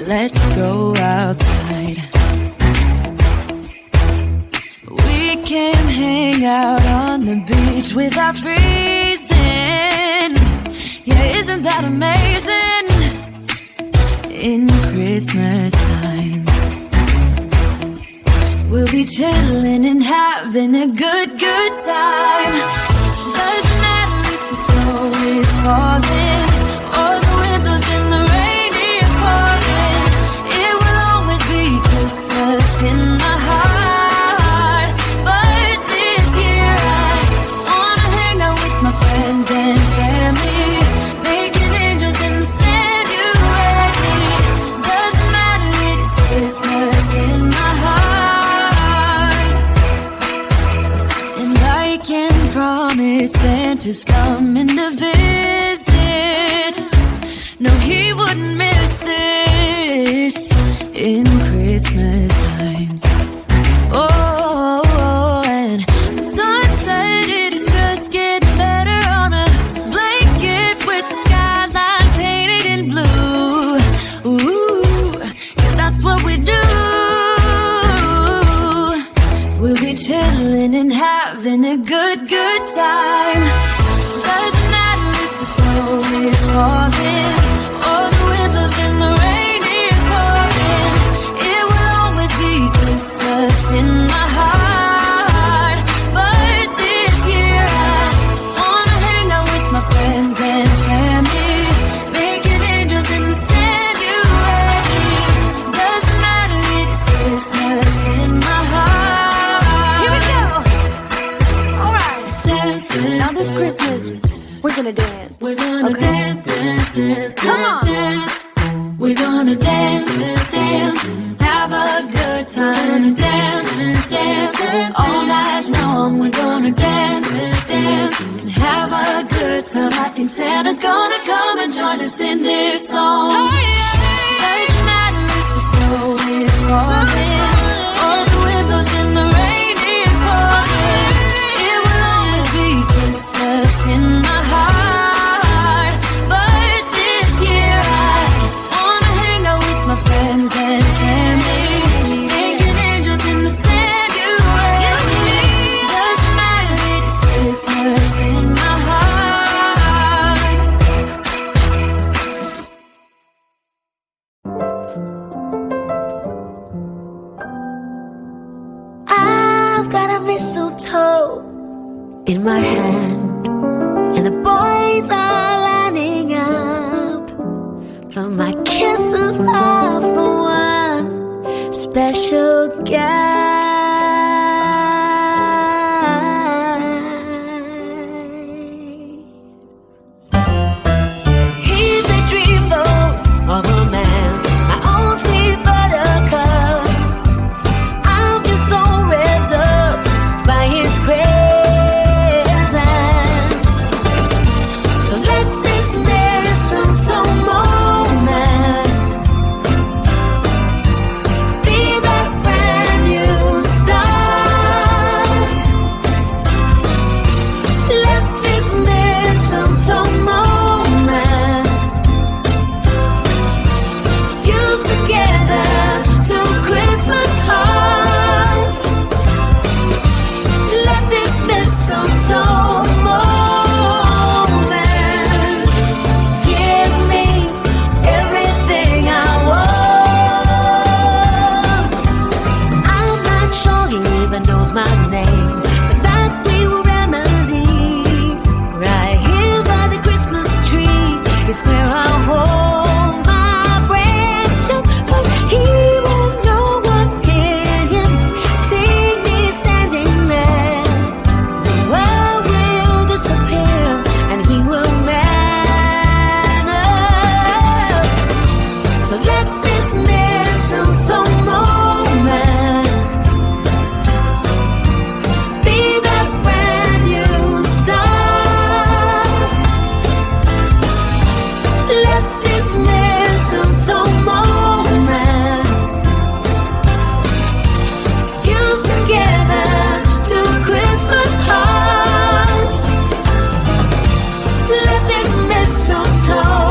let's go outside. We can hang out on the beach without freezing. Yeah, isn't that amazing? In Christmas times, we'll be chilling and having a good time. Doesn't matter if the snow is falling or the windows in the rain is pouring. It will always be Christmas in my heart. But this year I wanna hang out with my friends and family, making angels and January. Doesn't matter, it is Christmas in my heart. And I can promise Santa's coming to visit. No, he wouldn't miss this in Christmas times. Oh, and the sun said it is just getting better on a blanket with the skyline painted in blue. Ooh, yeah, that's what we do. We'll be chilling and having a good time. Doesn't matter if the snow is falling or the windows in the rain is pouring. It will always be Christmas in my heart. But this year I wanna hang out with my friends and family, making angels in January. Doesn't matter, it is Christmas in my heart. Here we go. All right. Dance, dance, now this Christmas, we're gonna dance. We're gonna dance, dance, dance, come on. Dance. We're gonna dance, dance, have a good time. Dance, dance, all night long. We're gonna dance, dance, and have a good time. I think Santa's gonna come and join us in this song. Doesn't matter if the snow is falling or the windows in the rain is pouring. It will always be Christmas in my heart. But this year I wanna hang out with my friends and family, making angels in the January. Doesn't matter, it is Christmas in my heart. I've got a mistletoe in my hand, and the boys are lining up for my kisses are for one special guy. He's a dreamboat of a man, my own sweet buttercup. I'm just so revved up by his presence. So let this mistletoe moment be that brand new start. Let this mistletoe moment fuse together to Christmas hearts. Let this mistletoe moment give me everything I want. I'm not sure he even knows my name, but that we will remedy. Right here by the Christmas tree is where I'll hold my breath to, but he won't know what hit him. See me standing there. The world will disappear and he will vanish. So let this mistletoe moment be that brand new start. Let this mistletoe moment fuse together to Christmas hearts. Let this mistletoe